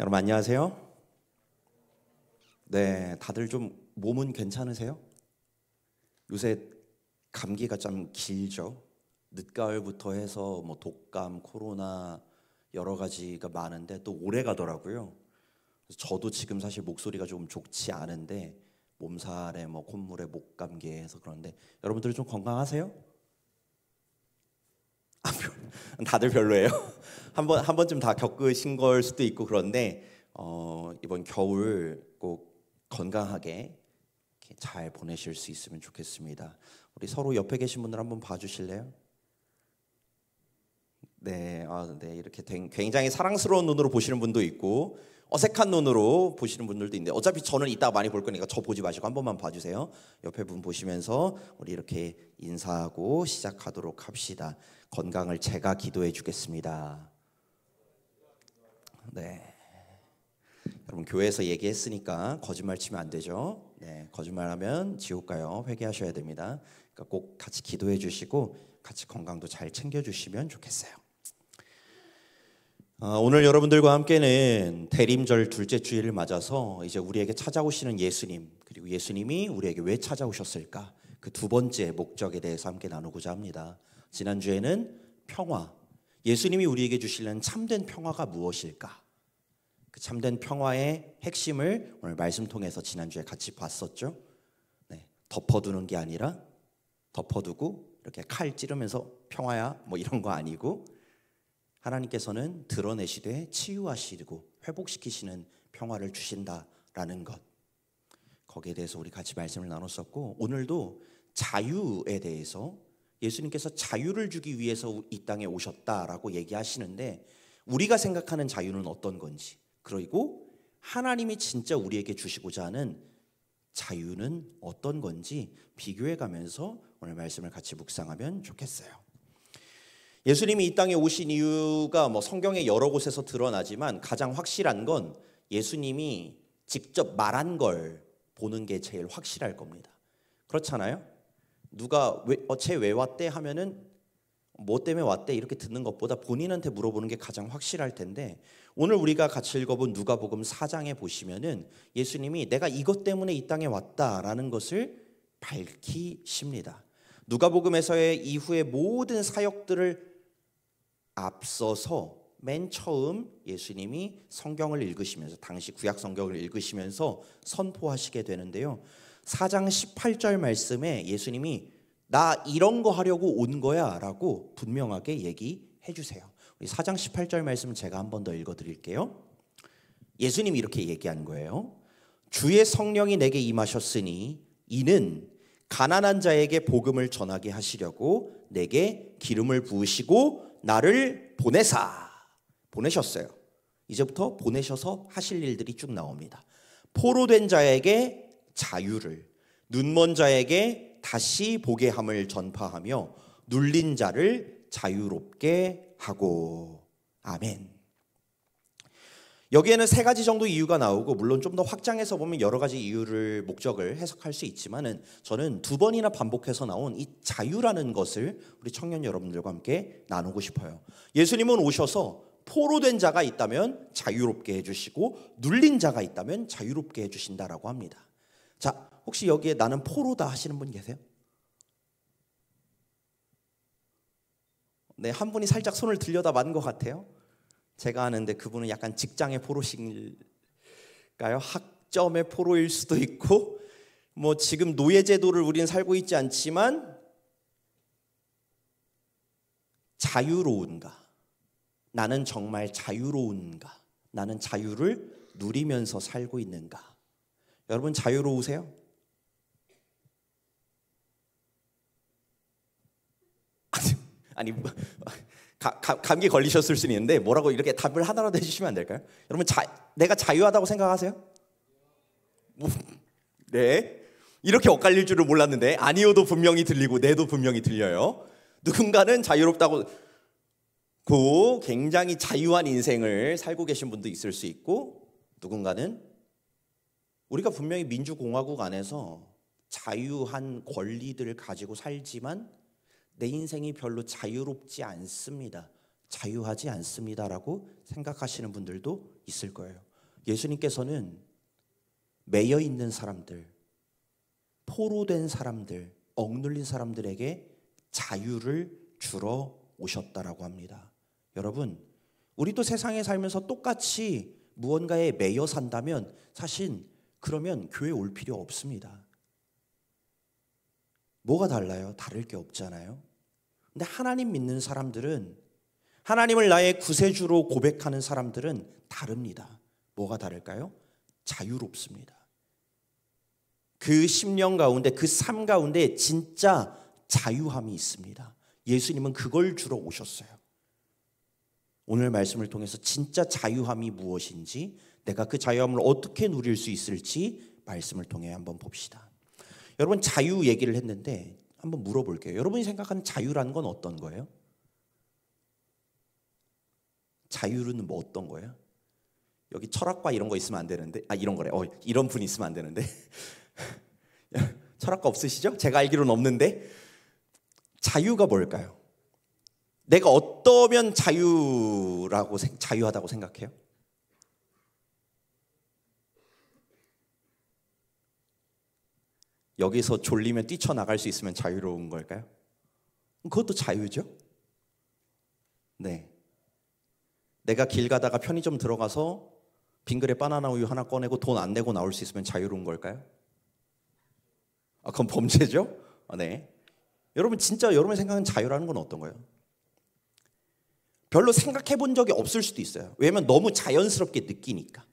여러분 안녕하세요. 네, 다들 좀 몸은 괜찮으세요? 요새 감기가 좀 길죠. 늦가을부터 해서 뭐 독감, 코로나 여러 가지가 많은데 또 오래 가더라고요. 그래서 저도 지금 사실 목소리가 좀 좋지 않은데 몸살에 뭐 콧물에 목 감기에 해서 그런데 여러분들 좀 건강하세요? 다들 별로예요. 한 번쯤 다 겪으신 걸 수도 있고 그런데 이번 겨울 꼭 건강하게 이렇게 잘 보내실 수 있으면 좋겠습니다. 우리 서로 옆에 계신 분들 한번 봐주실래요? 네, 네 이렇게 굉장히 사랑스러운 눈으로 보시는 분도 있고 어색한 눈으로 보시는 분들도 있는데 어차피 저는 이따가 많이 볼 거니까 저 보지 마시고 한 번만 봐주세요. 옆에 분 보시면서 우리 이렇게 인사하고 시작하도록 합시다. 건강을 제가 기도해 주겠습니다. 네. 여러분 교회에서 얘기했으니까 거짓말 치면 안 되죠. 네, 거짓말하면 지옥 가요. 회개하셔야 됩니다. 그러니까 꼭 같이 기도해 주시고 같이 건강도 잘 챙겨 주시면 좋겠어요. 오늘 여러분들과 함께는 대림절 둘째 주일을 맞아서 이제 우리에게 찾아오시는 예수님 그리고 예수님이 우리에게 왜 찾아오셨을까 그 두 번째 목적에 대해서 함께 나누고자 합니다. 지난주에는 평화, 예수님이 우리에게 주시는 참된 평화가 무엇일까? 그 참된 평화의 핵심을 오늘 말씀 통해서 지난주에 같이 봤었죠. 네, 덮어두는 게 아니라 덮어두고 이렇게 칼 찌르면서 평화야 뭐 이런 거 아니고 하나님께서는 드러내시되 치유하시고 회복시키시는 평화를 주신다라는 것, 거기에 대해서 우리 같이 말씀을 나눴었고 오늘도 자유에 대해서 예수님께서 자유를 주기 위해서 이 땅에 오셨다라고 얘기하시는데 우리가 생각하는 자유는 어떤 건지 그리고 하나님이 진짜 우리에게 주시고자 하는 자유는 어떤 건지 비교해 가면서 오늘 말씀을 같이 묵상하면 좋겠어요. 예수님이 이 땅에 오신 이유가 뭐 성경의 여러 곳에서 드러나지만 가장 확실한 건 예수님이 직접 말한 걸 보는 게 제일 확실할 겁니다. 그렇잖아요? 누가 쟤 왜 왔대 하면은 뭐 때문에 왔대 이렇게 듣는 것보다 본인한테 물어보는 게 가장 확실할 텐데 오늘 우리가 같이 읽어본 누가복음 4장에 보시면은 예수님이 내가 이것 때문에 이 땅에 왔다라는 것을 밝히십니다. 누가복음에서의 이후의 모든 사역들을 앞서서 맨 처음 예수님이 성경을 읽으시면서 당시 구약 성경을 읽으시면서 선포하시게 되는데요. 4장 18절 말씀에 예수님이 나 이런 거 하려고 온 거야 라고 분명하게 얘기해 주세요. 우리 4장 18절 말씀 제가 한 번 더 읽어드릴게요. 예수님이 이렇게 얘기한 거예요. 주의 성령이 내게 임하셨으니 이는 가난한 자에게 복음을 전하게 하시려고 내게 기름을 부으시고 나를 보내셨어요. 이제부터 보내셔서 하실 일들이 쭉 나옵니다. 포로된 자에게 자유를, 눈먼 자에게 다시 보게 함을 전파하며 눌린 자를 자유롭게 하고. 아멘. 여기에는 세 가지 정도 이유가 나오고 물론 좀 더 확장해서 보면 여러 가지 이유를 목적을 해석할 수 있지만은 저는 두 번이나 반복해서 나온 이 자유라는 것을 우리 청년 여러분들과 함께 나누고 싶어요. 예수님은 오셔서 포로된 자가 있다면 자유롭게 해주시고 눌린 자가 있다면 자유롭게 해주신다라고 합니다. 자, 혹시 여기에 나는 포로다 하시는 분 계세요? 네, 한 분이 살짝 손을 들여다 맞은 것 같아요. 제가 아는데 그분은 약간 직장의 포로신가요? 학점의 포로일 수도 있고 뭐 지금 노예제도를 우리는 살고 있지 않지만 자유로운가? 나는 정말 자유로운가? 나는 자유를 누리면서 살고 있는가? 여러분 자유로우세요? 아니 감기 걸리셨을 수 있는데 뭐라고 이렇게 답을 하나라도 해주시면 안 될까요? 여러분 내가 자유하다고 생각하세요? 네, 이렇게 엇갈릴 줄을 몰랐는데 아니요도 분명히 들리고 네도 분명히 들려요. 누군가는 자유롭다고 굉장히 자유한 인생을 살고 계신 분도 있을 수 있고 누군가는 우리가 분명히 민주공화국 안에서 자유한 권리들을 가지고 살지만 내 인생이 별로 자유롭지 않습니다. 자유하지 않습니다라고 생각하시는 분들도 있을 거예요. 예수님께서는 매여 있는 사람들, 포로된 사람들, 억눌린 사람들에게 자유를 주러 오셨다라고 합니다. 여러분, 우리도 세상에 살면서 똑같이 무언가에 매여 산다면 사실 그러면 교회 올 필요 없습니다. 뭐가 달라요? 다를 게 없잖아요. 근데 하나님 믿는 사람들은, 하나님을 나의 구세주로 고백하는 사람들은 다릅니다. 뭐가 다를까요? 자유롭습니다. 그 심령 가운데, 그 삶 가운데 진짜 자유함이 있습니다. 예수님은 그걸 주러 오셨어요. 오늘 말씀을 통해서 진짜 자유함이 무엇인지, 내가 그 자유함을 어떻게 누릴 수 있을지 말씀을 통해 한번 봅시다. 여러분, 자유 얘기를 했는데 한번 물어볼게요. 여러분이 생각하는 자유라는 건 어떤 거예요? 자유는 뭐 어떤 거예요? 여기 철학과 이런 거 있으면 안 되는데, 이런 거래. 이런 분 있으면 안 되는데. 철학과 없으시죠? 제가 알기로는 없는데. 자유가 뭘까요? 내가 어떠면 자유하다고 생각해요? 여기서 졸리면 뛰쳐나갈 수 있으면 자유로운 걸까요? 그것도 자유죠? 네. 내가 길 가다가 편의점 들어가서 빙그레 바나나 우유 하나 꺼내고 돈 안 내고 나올 수 있으면 자유로운 걸까요? 그건 범죄죠? 네. 여러분, 진짜 여러분이 생각하는 자유라는 건 어떤 거예요? 별로 생각해 본 적이 없을 수도 있어요. 왜냐면 너무 자연스럽게 느끼니까.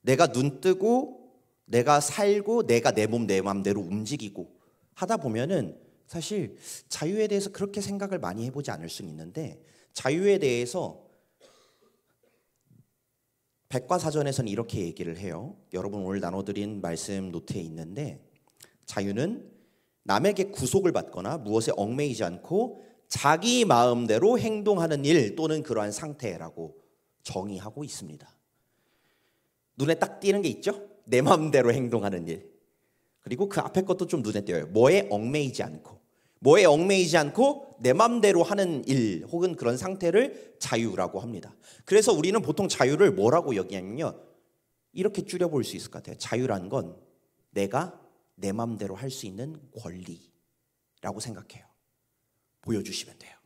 내가 눈 뜨고 내가 살고 내가 내 몸 내 마음대로 움직이고 하다 보면은 사실 자유에 대해서 그렇게 생각을 많이 해보지 않을 수는 있는데, 자유에 대해서 백과사전에서는 이렇게 얘기를 해요. 여러분 오늘 나눠드린 말씀 노트에 있는데, 자유는 남에게 구속을 받거나 무엇에 얽매이지 않고 자기 마음대로 행동하는 일 또는 그러한 상태라고 정의하고 있습니다. 눈에 딱 띄는 게 있죠? 내 마음대로 행동하는 일. 그리고 그 앞에 것도 좀 눈에 띄어요. 뭐에 얽매이지 않고. 뭐에 얽매이지 않고 내 마음대로 하는 일 혹은 그런 상태를 자유라고 합니다. 그래서 우리는 보통 자유를 뭐라고 여기냐면요, 이렇게 줄여볼 수 있을 것 같아요. 자유라는 건 내가 내 마음대로 할 수 있는 권리라고 생각해요. 보여주시면 돼요.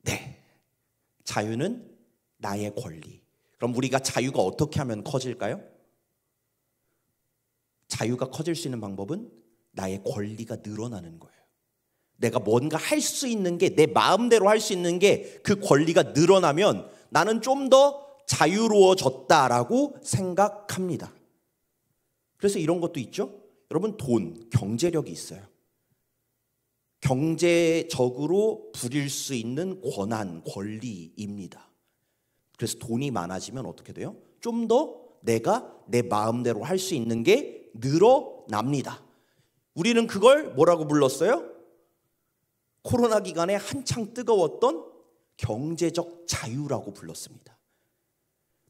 네, 자유는 나의 권리. 그럼 우리가 자유가 어떻게 하면 커질까요? 자유가 커질 수 있는 방법은 나의 권리가 늘어나는 거예요. 내가 뭔가 할 수 있는 게, 내 마음대로 할 수 있는 게 그 권리가 늘어나면 나는 좀 더 자유로워졌다라고 생각합니다. 그래서 이런 것도 있죠. 여러분, 돈, 경제력이 있어요. 경제적으로 부릴 수 있는 권한, 권리입니다. 그래서 돈이 많아지면 어떻게 돼요? 좀 더 내가 내 마음대로 할 수 있는 게 늘어납니다. 우리는 그걸 뭐라고 불렀어요? 코로나 기간에 한창 뜨거웠던 경제적 자유라고 불렀습니다.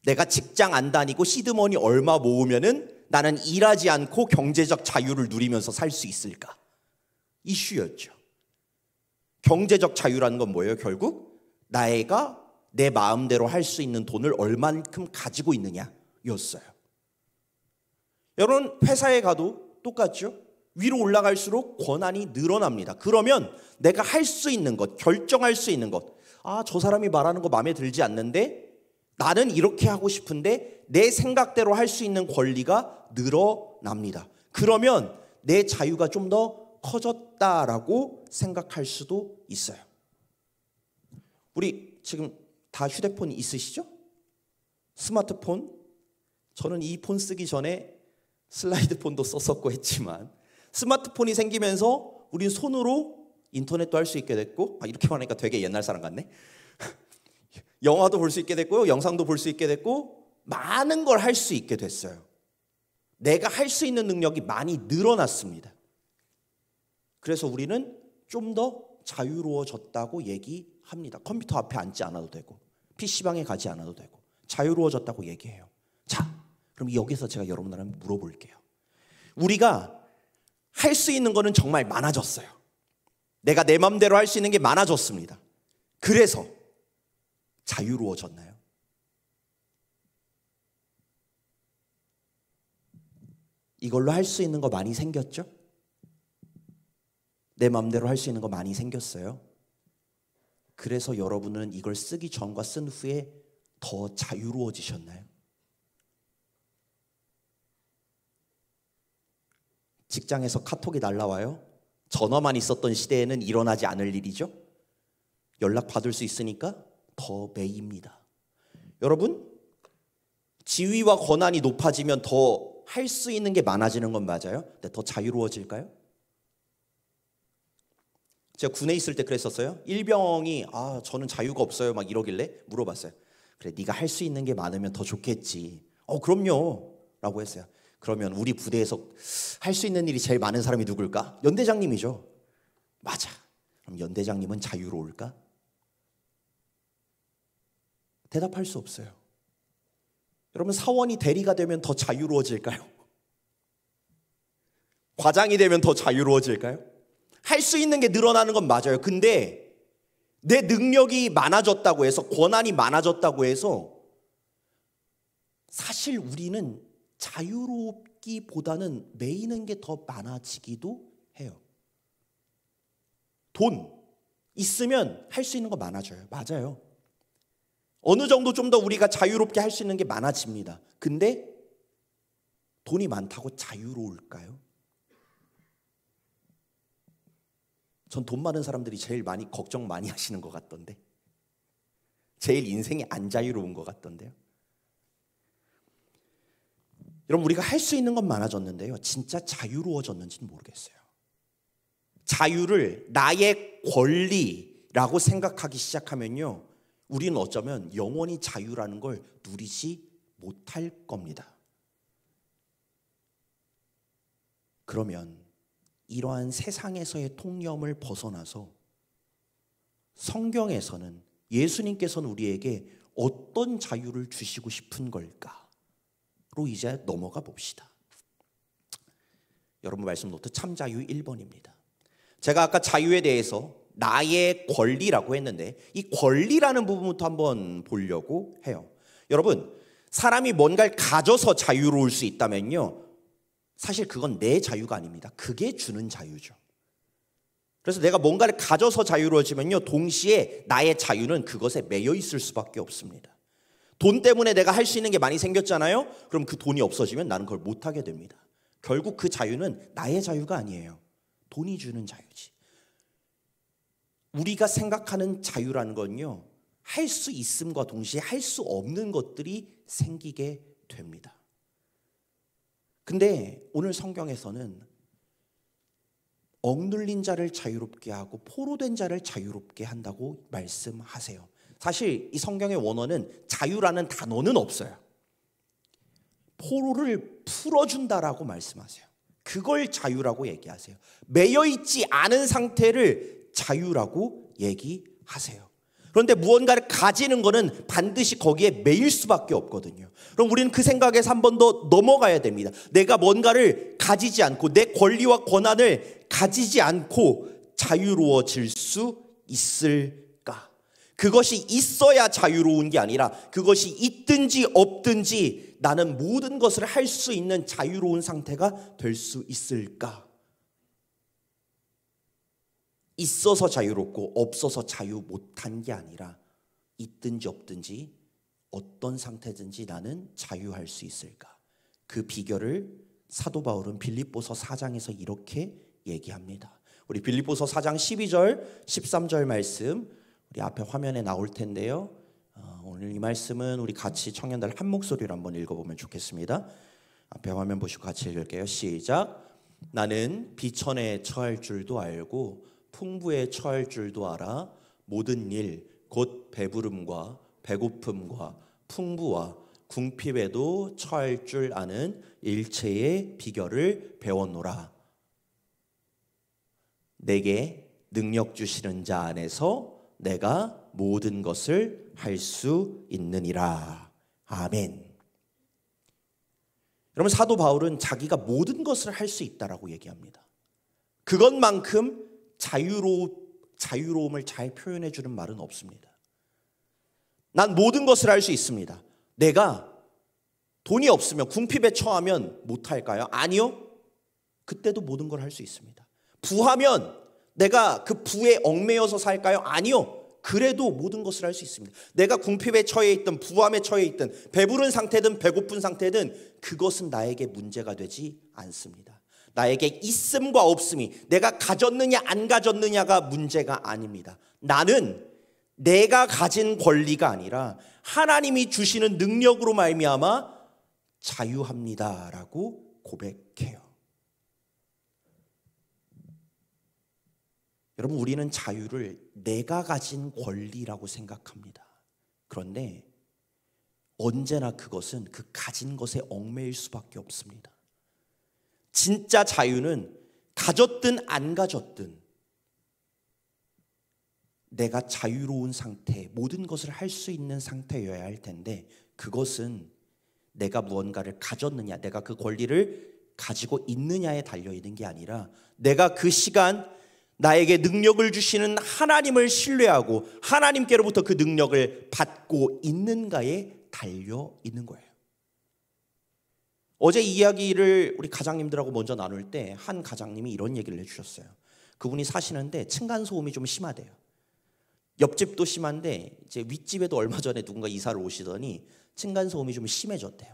내가 직장 안 다니고 시드머니 얼마 모으면은 나는 일하지 않고 경제적 자유를 누리면서 살 수 있을까? 이슈였죠. 경제적 자유라는 건 뭐예요? 결국 내가 내 마음대로 할 수 있는 돈을 얼만큼 가지고 있느냐였어요. 여러분, 회사에 가도 똑같죠? 위로 올라갈수록 권한이 늘어납니다. 그러면 내가 할 수 있는 것, 결정할 수 있는 것, 저 사람이 말하는 거 마음에 들지 않는데 나는 이렇게 하고 싶은데 내 생각대로 할 수 있는 권리가 늘어납니다. 그러면 내 자유가 좀 더 커졌다라고 생각할 수도 있어요. 우리 지금 다 휴대폰 있으시죠? 스마트폰? 저는 이 폰 쓰기 전에 슬라이드폰도 썼었고 했지만, 스마트폰이 생기면서 우린 손으로 인터넷도 할 수 있게 됐고, 이렇게 말하니까 되게 옛날 사람 같네. 영화도 볼 수 있게 됐고요, 영상도 볼 수 있게 됐고, 많은 걸 할 수 있게 됐어요. 내가 할 수 있는 능력이 많이 늘어났습니다. 그래서 우리는 좀 더 자유로워졌다고 얘기합니다. 컴퓨터 앞에 앉지 않아도 되고 PC방에 가지 않아도 되고 자유로워졌다고 얘기해요. 자, 그럼 여기서 제가 여러분들한테 물어볼게요. 우리가 할 수 있는 거는 정말 많아졌어요. 내가 내 맘대로 할 수 있는 게 많아졌습니다. 그래서 자유로워졌나요? 이걸로 할 수 있는 거 많이 생겼죠? 내 마음대로 할 수 있는 거 많이 생겼어요. 그래서 여러분은 이걸 쓰기 전과 쓴 후에 더 자유로워지셨나요? 직장에서 카톡이 날라와요. 전화만 있었던 시대에는 일어나지 않을 일이죠. 연락 받을 수 있으니까 더 매입니다. 여러분, 지위와 권한이 높아지면 더 할 수 있는 게 많아지는 건 맞아요. 근데 더 자유로워질까요? 제가 군에 있을 때 그랬었어요. 일병이 저는 자유가 없어요 막 이러길래 물어봤어요. 그래, 네가 할 수 있는 게 많으면 더 좋겠지. 그럼요 라고 했어요. 그러면 우리 부대에서 할 수 있는 일이 제일 많은 사람이 누굴까? 연대장님이죠. 맞아. 그럼 연대장님은 자유로울까? 대답할 수 없어요. 여러분, 사원이 대리가 되면 더 자유로워질까요? 과장이 되면 더 자유로워질까요? 할 수 있는 게 늘어나는 건 맞아요. 근데 내 능력이 많아졌다고 해서, 권한이 많아졌다고 해서 사실 우리는 자유롭기보다는 매이는 게 더 많아지기도 해요. 돈 있으면 할 수 있는 거 많아져요. 맞아요. 어느 정도 좀 더 우리가 자유롭게 할 수 있는 게 많아집니다. 근데 돈이 많다고 자유로울까요? 전 돈 많은 사람들이 제일 많이 걱정 많이 하시는 것 같던데, 제일 인생이 안 자유로운 것 같던데요. 여러분, 우리가 할 수 있는 건 많아졌는데요, 진짜 자유로워졌는지는 모르겠어요. 자유를 나의 권리라고 생각하기 시작하면요, 우리는 어쩌면 영원히 자유라는 걸 누리지 못할 겁니다. 그러면 이러한 세상에서의 통념을 벗어나서 성경에서는, 예수님께서는 우리에게 어떤 자유를 주시고 싶은 걸까로 이제 넘어가 봅시다. 여러분 말씀 노트 참자유 1번입니다. 제가 아까 자유에 대해서 나의 권리라고 했는데, 이 권리라는 부분부터 한번 보려고 해요. 여러분, 사람이 뭔가를 가져서 자유로울 수 있다면요, 사실 그건 내 자유가 아닙니다. 그게 주는 자유죠. 그래서 내가 뭔가를 가져서 자유로워지면요, 동시에 나의 자유는 그것에 매여 있을 수밖에 없습니다. 돈 때문에 내가 할 수 있는 게 많이 생겼잖아요. 그럼 그 돈이 없어지면 나는 그걸 못하게 됩니다. 결국 그 자유는 나의 자유가 아니에요. 돈이 주는 자유지. 우리가 생각하는 자유라는 건요, 할 수 있음과 동시에 할 수 없는 것들이 생기게 됩니다. 근데 오늘 성경에서는 억눌린 자를 자유롭게 하고 포로된 자를 자유롭게 한다고 말씀하세요. 사실 이 성경의 원어는 자유라는 단어는 없어요. 포로를 풀어준다라고 말씀하세요. 그걸 자유라고 얘기하세요. 매여있지 않은 상태를 자유라고 얘기하세요. 그런데 무언가를 가지는 것은 반드시 거기에 매일 수밖에 없거든요. 그럼 우리는 그 생각에서 한 번 더 넘어가야 됩니다. 내가 뭔가를 가지지 않고, 내 권리와 권한을 가지지 않고 자유로워질 수 있을까? 그것이 있어야 자유로운 게 아니라 그것이 있든지 없든지 나는 모든 것을 할 수 있는 자유로운 상태가 될 수 있을까? 있어서 자유롭고 없어서 자유 못한 게 아니라 있든지 없든지 어떤 상태든지 나는 자유할 수 있을까? 그 비결을 사도 바울은 빌립보서 4장에서 이렇게 얘기합니다. 우리 빌립보서 4장 12절 13절 말씀 우리 앞에 화면에 나올 텐데요, 오늘 이 말씀은 우리 같이 청년들 한 목소리로 한번 읽어보면 좋겠습니다. 앞에 화면 보시고 같이 읽을게요. 시작. 나는 비천에 처할 줄도 알고 풍부에 처할 줄도 알아. 모든 일 곧 배부름과 배고픔과 풍부와 궁핍에도 처할 줄 아는 일체의 비결을 배웠노라. 내게 능력 주시는 자 안에서 내가 모든 것을 할 수 있느니라. 아멘. 여러분, 사도 바울은 자기가 모든 것을 할 수 있다라고 얘기합니다. 그것만큼 자유로움을 잘 표현해 주는 말은 없습니다. 난 모든 것을 할 수 있습니다. 내가 돈이 없으면 궁핍에 처하면 못할까요? 아니요. 그때도 모든 걸 할 수 있습니다. 부하면 내가 그 부에 얽매여서 살까요? 아니요. 그래도 모든 것을 할 수 있습니다. 내가 궁핍에 처해 있든 부함에 처해 있든 배부른 상태든 배고픈 상태든 그것은 나에게 문제가 되지 않습니다. 나에게 있음과 없음이, 내가 가졌느냐 안 가졌느냐가 문제가 아닙니다. 나는 내가 가진 권리가 아니라 하나님이 주시는 능력으로 말미암아 자유합니다라고 고백해요. 여러분, 우리는 자유를 내가 가진 권리라고 생각합니다. 그런데 언제나 그것은 그 가진 것에 얽매일 수밖에 없습니다. 진짜 자유는 가졌든 안 가졌든 내가 자유로운 상태, 모든 것을 할 수 있는 상태여야 할 텐데, 그것은 내가 무언가를 가졌느냐, 내가 그 권리를 가지고 있느냐에 달려있는 게 아니라 내가 그 시간 나에게 능력을 주시는 하나님을 신뢰하고 하나님께로부터 그 능력을 받고 있는가에 달려 있는 거예요. 어제 이야기를 우리 가장님들하고 먼저 나눌 때 한 가장님이 이런 얘기를 해주셨어요. 그분이 사시는데 층간소음이 좀 심하대요. 옆집도 심한데 이제 윗집에도 얼마 전에 누군가 이사를 오시더니 층간소음이 좀 심해졌대요.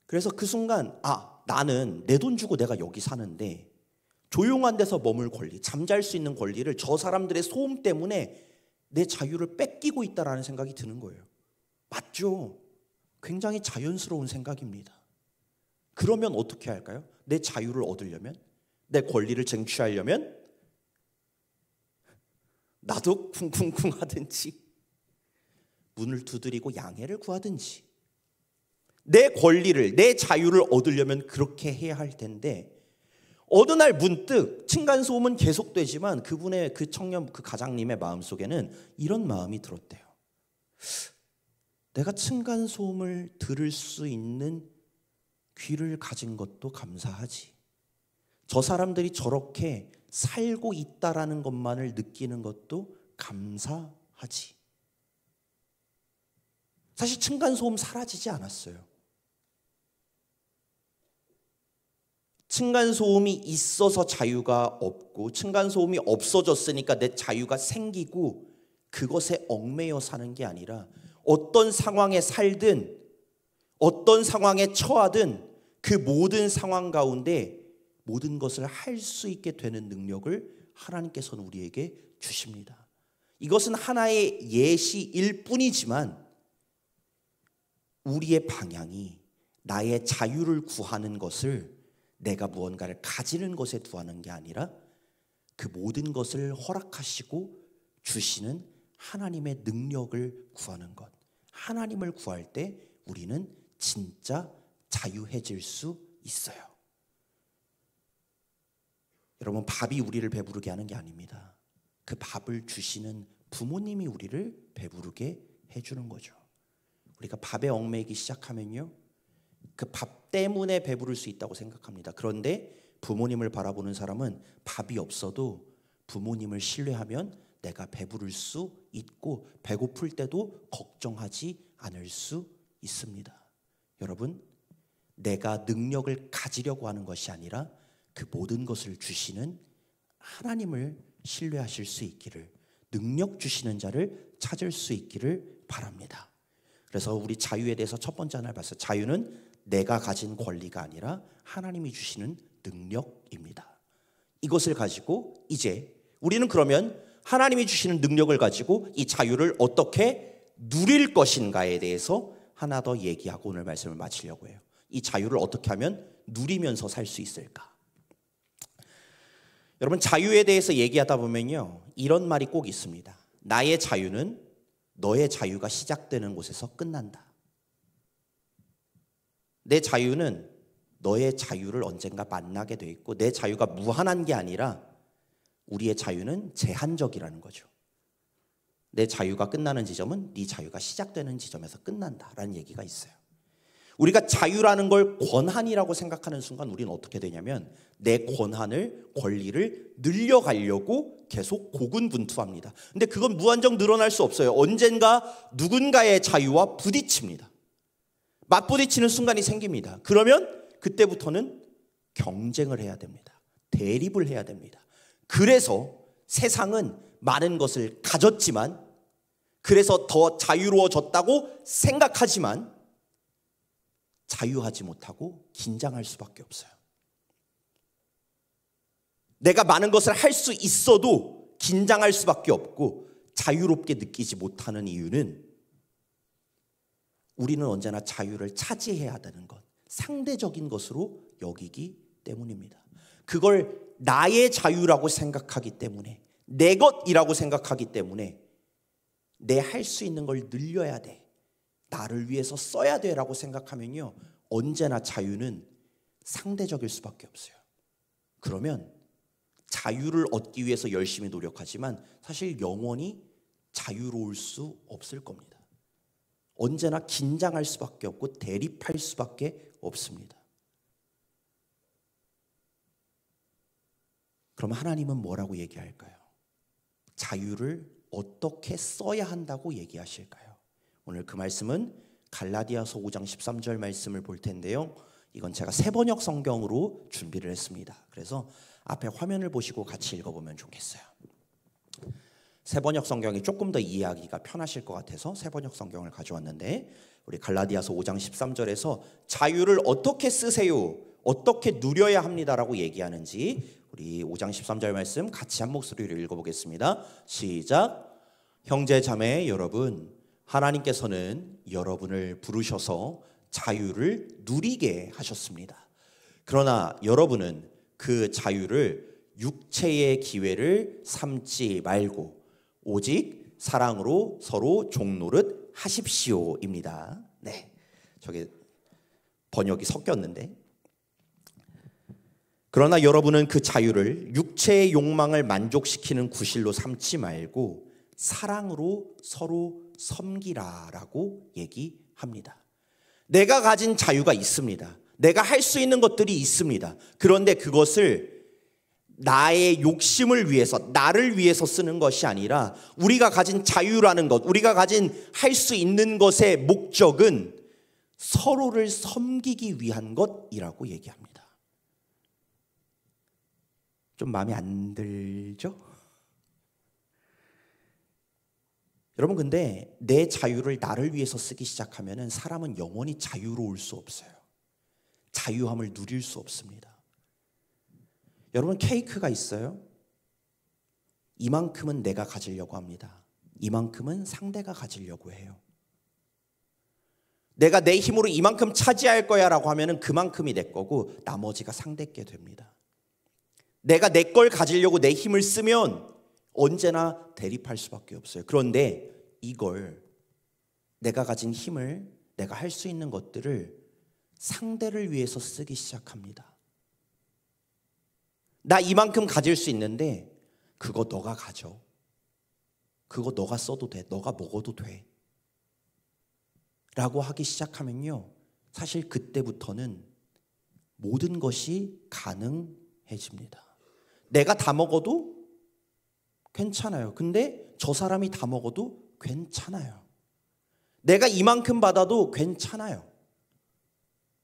그래서 그 순간 나는 내 돈 주고 내가 여기 사는데 조용한 데서 머물 권리, 잠잘 수 있는 권리를 저 사람들의 소음 때문에 내 자유를 뺏기고 있다라는 생각이 드는 거예요. 맞죠? 굉장히 자연스러운 생각입니다. 그러면 어떻게 할까요? 내 자유를 얻으려면, 내 권리를 쟁취하려면 나도 쿵쿵쿵 하든지 문을 두드리고 양해를 구하든지 내 권리를, 내 자유를 얻으려면 그렇게 해야 할 텐데, 어느 날 문득 층간소음은 계속되지만 그분의 그 청년, 그 가장님의 마음속에는 이런 마음이 들었대요. 내가 층간소음을 들을 수 있는 귀를 가진 것도 감사하지. 저 사람들이 저렇게 살고 있다라는 것만을 느끼는 것도 감사하지. 사실 층간소음 사라지지 않았어요. 층간소음이 있어서 자유가 없고 층간소음이 없어졌으니까 내 자유가 생기고 그것에 얽매여 사는 게 아니라 어떤 상황에 살든 어떤 상황에 처하든 그 모든 상황 가운데 모든 것을 할 수 있게 되는 능력을 하나님께서는 우리에게 주십니다. 이것은 하나의 예시일 뿐이지만 우리의 방향이 나의 자유를 구하는 것을 내가 무언가를 가지는 것에 두하는 게 아니라 그 모든 것을 허락하시고 주시는 하나님의 능력을 구하는 것. 하나님을 구할 때 우리는 진짜 자유해질 수 있어요. 여러분, 밥이 우리를 배부르게 하는 게 아닙니다. 그 밥을 주시는 부모님이 우리를 배부르게 해주는 거죠. 우리가 밥에 얽매이기 시작하면요, 그 밥 때문에 배부를 수 있다고 생각합니다. 그런데 부모님을 바라보는 사람은 밥이 없어도 부모님을 신뢰하면 내가 배부를 수 있고 배고플 때도 걱정하지 않을 수 있습니다. 여러분, 내가 능력을 가지려고 하는 것이 아니라 그 모든 것을 주시는 하나님을 신뢰하실 수 있기를, 능력 주시는 자를 찾을 수 있기를 바랍니다. 그래서 우리 자유에 대해서 첫 번째 하나를 봤어요. 자유는 내가 가진 권리가 아니라 하나님이 주시는 능력입니다. 이것을 가지고 이제 우리는 그러면 하나님이 주시는 능력을 가지고 이 자유를 어떻게 누릴 것인가에 대해서 하나 더 얘기하고 오늘 말씀을 마치려고 해요. 이 자유를 어떻게 하면 누리면서 살 수 있을까? 여러분, 자유에 대해서 얘기하다 보면요, 이런 말이 꼭 있습니다. 나의 자유는 너의 자유가 시작되는 곳에서 끝난다. 내 자유는 너의 자유를 언젠가 만나게 돼 있고 내 자유가 무한한 게 아니라 우리의 자유는 제한적이라는 거죠. 내 자유가 끝나는 지점은 네 자유가 시작되는 지점에서 끝난다라는 얘기가 있어요. 우리가 자유라는 걸 권한이라고 생각하는 순간 우리는 어떻게 되냐면 내 권한을, 권리를 늘려가려고 계속 고군분투합니다. 근데 그건 무한정 늘어날 수 없어요. 언젠가 누군가의 자유와 부딪힙니다. 맞부딪히는 순간이 생깁니다. 그러면 그때부터는 경쟁을 해야 됩니다. 대립을 해야 됩니다. 그래서 세상은 많은 것을 가졌지만, 그래서 더 자유로워졌다고 생각하지만 자유하지 못하고 긴장할 수밖에 없어요. 내가 많은 것을 할 수 있어도 긴장할 수밖에 없고 자유롭게 느끼지 못하는 이유는 우리는 언제나 자유를 차지해야 하는 것, 상대적인 것으로 여기기 때문입니다. 그걸 나의 자유라고 생각하기 때문에, 내 것이라고 생각하기 때문에 내 할 수 있는 걸 늘려야 돼, 나를 위해서 써야 돼라고 생각하면요, 언제나 자유는 상대적일 수밖에 없어요. 그러면 자유를 얻기 위해서 열심히 노력하지만 사실 영원히 자유로울 수 없을 겁니다. 언제나 긴장할 수밖에 없고 대립할 수밖에 없습니다. 그럼 하나님은 뭐라고 얘기할까요? 자유를 어떻게 써야 한다고 얘기하실까요? 오늘 그 말씀은 갈라디아서 5장 13절 말씀을 볼 텐데요. 이건 제가 새번역 성경으로 준비를 했습니다. 그래서 앞에 화면을 보시고 같이 읽어보면 좋겠어요. 새번역 성경이 조금 더 이해하기가 편하실 것 같아서 새번역 성경을 가져왔는데, 우리 갈라디아서 5장 13절에서 자유를 어떻게 쓰세요, 어떻게 누려야 합니다라고 얘기하는지 우리 5장 13절 말씀 같이 한 목소리로 읽어보겠습니다. 시작. 형제 자매 여러분, 하나님께서는 여러분을 부르셔서 자유를 누리게 하셨습니다. 그러나 여러분은 그 자유를 육체의 기회를 삼지 말고 오직 사랑으로 서로 종노릇 하십시오입니다. 네, 저게 번역이 섞였는데, 그러나 여러분은 그 자유를 육체의 욕망을 만족시키는 구실로 삼지 말고 사랑으로 서로 섬기라라고 얘기합니다. 내가 가진 자유가 있습니다. 내가 할 수 있는 것들이 있습니다. 그런데 그것을 나의 욕심을 위해서, 나를 위해서 쓰는 것이 아니라 우리가 가진 자유라는 것, 우리가 가진 할 수 있는 것의 목적은 서로를 섬기기 위한 것이라고 얘기합니다. 좀 마음에 안 들죠? 여러분, 근데 내 자유를 나를 위해서 쓰기 시작하면 사람은 영원히 자유로울 수 없어요. 자유함을 누릴 수 없습니다. 여러분, 케이크가 있어요. 이만큼은 내가 가지려고 합니다. 이만큼은 상대가 가지려고 해요. 내가 내 힘으로 이만큼 차지할 거야 라고 하면 그만큼이 내 거고 나머지가 상대께 됩니다. 내가 내 걸 가지려고 내 힘을 쓰면 언제나 대립할 수밖에 없어요. 그런데 이걸, 내가 가진 힘을, 내가 할 수 있는 것들을 상대를 위해서 쓰기 시작합니다. 나 이만큼 가질 수 있는데 그거 너가 가져. 그거 너가 써도 돼. 너가 먹어도 돼. 라고 하기 시작하면요, 사실 그때부터는 모든 것이 가능해집니다. 내가 다 먹어도 괜찮아요. 근데 저 사람이 다 먹어도 괜찮아요. 내가 이만큼 받아도 괜찮아요.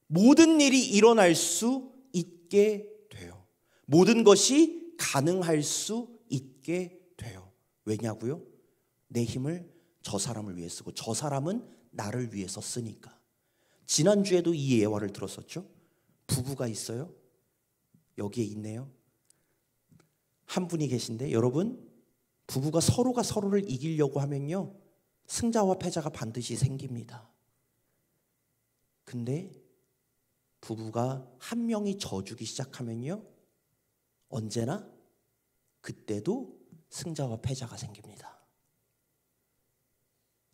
모든 일이 일어날 수 있게 돼요. 모든 것이 가능할 수 있게 돼요. 왜냐고요? 내 힘을 저 사람을 위해 쓰고 저 사람은 나를 위해서 쓰니까. 지난주에도 이 예화를 들었었죠? 부부가 있어요. 여기에 있네요. 한 분이 계신데, 여러분, 부부가 서로가 서로를 이기려고 하면요, 승자와 패자가 반드시 생깁니다. 근데 부부가 한 명이 져주기 시작하면요, 언제나 그때도 승자와 패자가 생깁니다.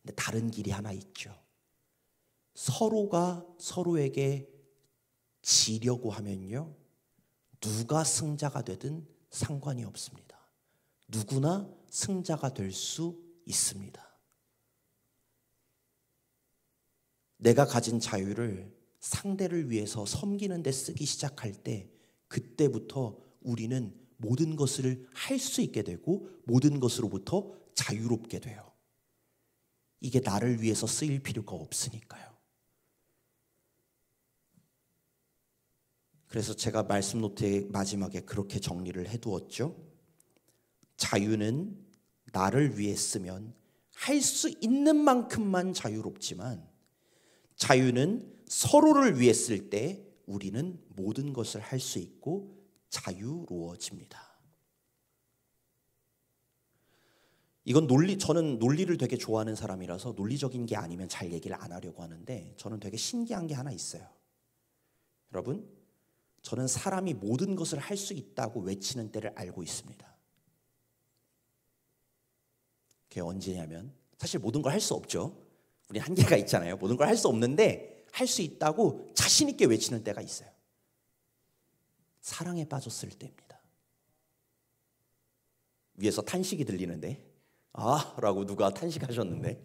근데 다른 길이 하나 있죠. 서로가 서로에게 지려고 하면요, 누가 승자가 되든 상관이 없습니다. 누구나 승자가 될 수 있습니다. 내가 가진 자유를 상대를 위해서 섬기는 데 쓰기 시작할 때 그때부터 우리는 모든 것을 할 수 있게 되고 모든 것으로부터 자유롭게 돼요. 이게 나를 위해서 쓰일 필요가 없으니까요. 그래서 제가 말씀 노트의 마지막에 그렇게 정리를 해두었죠. 자유는 나를 위해 쓰면 할 수 있는 만큼만 자유롭지만 자유는 서로를 위해 쓸 때 우리는 모든 것을 할 수 있고 자유로워집니다. 이건 저는 논리를 되게 좋아하는 사람이라서 논리적인 게 아니면 잘 얘기를 안 하려고 하는데 저는 되게 신기한 게 하나 있어요. 여러분, 저는 사람이 모든 것을 할 수 있다고 외치는 때를 알고 있습니다. 그게 언제냐면 사실 모든 걸 할 수 없죠. 우리 한계가 있잖아요. 모든 걸 할 수 없는데 할 수 있다고 자신 있게 외치는 때가 있어요. 사랑에 빠졌을 때입니다. 위에서 탄식이 들리는데 라고 누가 탄식하셨는데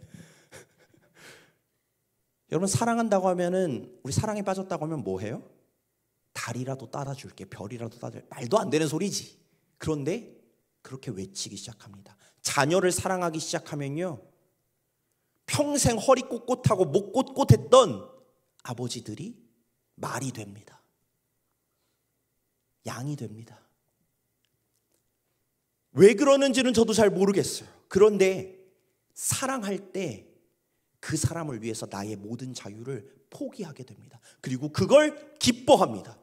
여러분, 사랑한다고 하면은 우리 사랑에 빠졌다고 하면 뭐 해요? 달이라도 따라줄게, 별이라도 따라줄게. 말도 안 되는 소리지. 그런데 그렇게 외치기 시작합니다. 자녀를 사랑하기 시작하면요, 평생 허리 꼿꼿하고 목 꼿꼿했던 아버지들이 말이 됩니다. 양이 됩니다. 왜 그러는지는 저도 잘 모르겠어요. 그런데 사랑할 때 그 사람을 위해서 나의 모든 자유를 포기하게 됩니다. 그리고 그걸 기뻐합니다.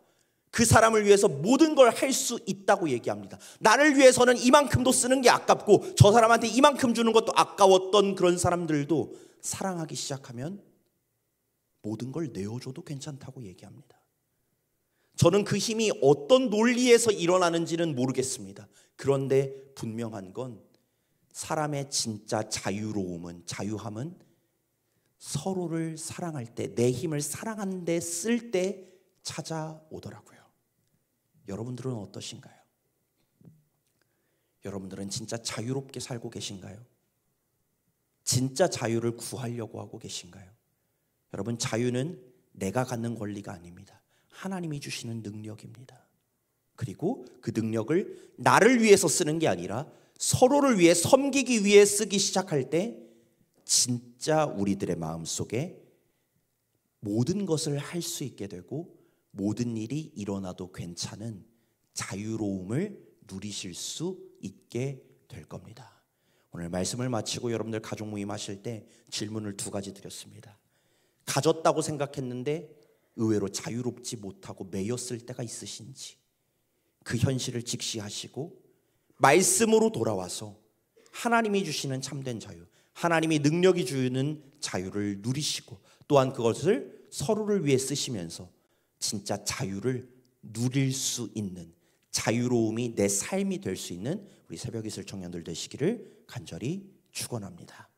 그 사람을 위해서 모든 걸 할 수 있다고 얘기합니다. 나를 위해서는 이만큼도 쓰는 게 아깝고 저 사람한테 이만큼 주는 것도 아까웠던 그런 사람들도 사랑하기 시작하면 모든 걸 내어줘도 괜찮다고 얘기합니다. 저는 그 힘이 어떤 논리에서 일어나는지는 모르겠습니다. 그런데 분명한 건 사람의 진짜 자유함은 서로를 사랑할 때, 내 힘을 사랑하는 데 쓸 때 찾아오더라고요. 여러분들은 어떠신가요? 여러분들은 진짜 자유롭게 살고 계신가요? 진짜 자유를 구하려고 하고 계신가요? 여러분, 자유는 내가 갖는 권리가 아닙니다. 하나님이 주시는 능력입니다. 그리고 그 능력을 나를 위해서 쓰는 게 아니라 서로를 위해 섬기기 위해 쓰기 시작할 때 진짜 우리들의 마음속에 모든 것을 할 수 있게 되고 모든 일이 일어나도 괜찮은 자유로움을 누리실 수 있게 될 겁니다. 오늘 말씀을 마치고 여러분들 가족 모임하실 때 질문을 2가지 드렸습니다. 가졌다고 생각했는데 의외로 자유롭지 못하고 매였을 때가 있으신지, 그 현실을 직시하시고 말씀으로 돌아와서 하나님이 주시는 참된 자유, 하나님이 능력이 주는 자유를 누리시고 또한 그것을 서로를 위해 쓰시면서 진짜 자유를 누릴 수 있는, 자유로움이 내 삶이 될 수 있는 우리 새벽이슬 청년들 되시기를 간절히 축원합니다.